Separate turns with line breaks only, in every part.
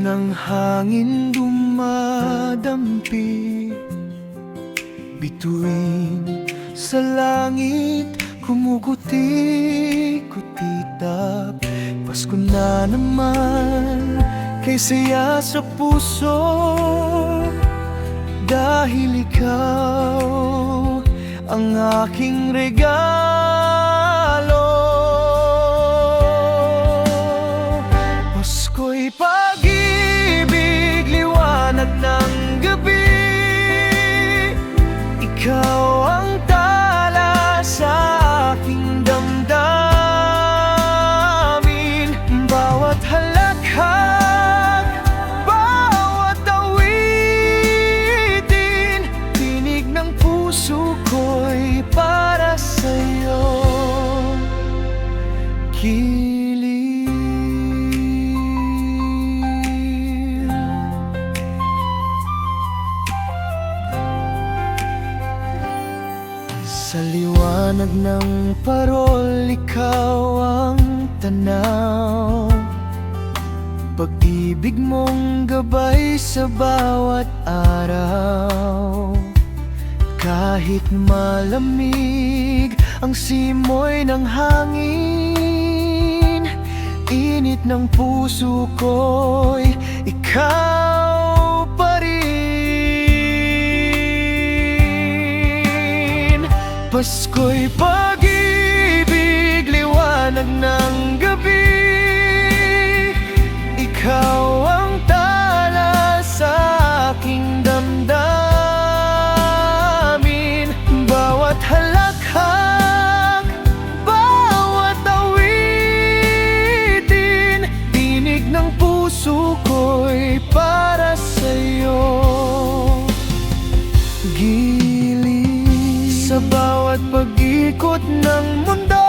ng hangin dumadampi, bituin sa langit kumukuti-kutitap. Pasko na naman, kay saya sa puso, dahil ikaw ang aking regalo. Pasko'y pag-ibig, liwanag ng gabi, ikaw ang tala sa aking damdamin. Bawat halakhak, bawat awitin, tinig ng puso ko'y para sa'yo. Sa liwanag ng parol, ikaw ang tanaw, pag-ibig mong gabay sa bawat araw. Kahit malamig ang simoy ng hangin, init ng puso ko'y ikaw pa rin. Pasko'y pag-ibig, liwanag ng gabi, ikaw ang tala sa aking damdamin. Bawat halakhak, bawat awitin, tinig ng puso ko'y para sa'yo. Sa bawat pag-ikot ng mundo,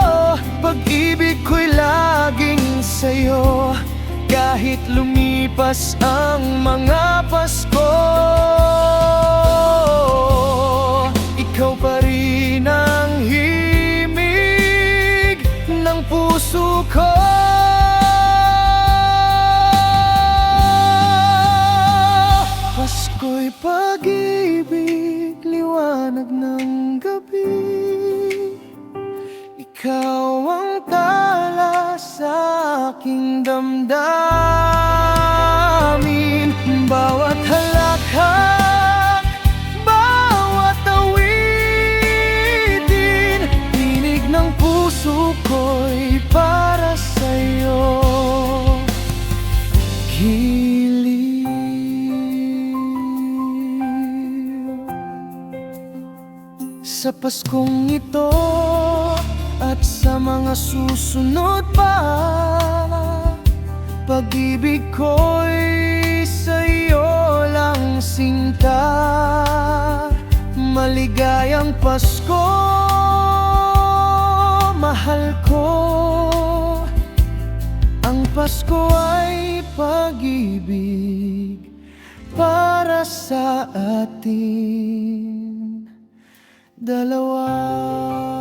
pag-ibig ko'y laging sa'yo. Kahit lumipas ang mga Pasko, ikaw pa rin ang himig ng puso ko. Pasko'y pag-ibig, liwanag ng gabi, ikaw ang tala sa aking damdamin. Bawat halakhak, bawat awitin, tinig ng puso ko'y para sa'yo. Sa Paskong ito at sa mga susunod pa, pag-ibig ko'y sa'yo lang sinta. Maligayang Pasko, mahal ko. Ang Pasko ay pag-ibig para sa atin dalawa.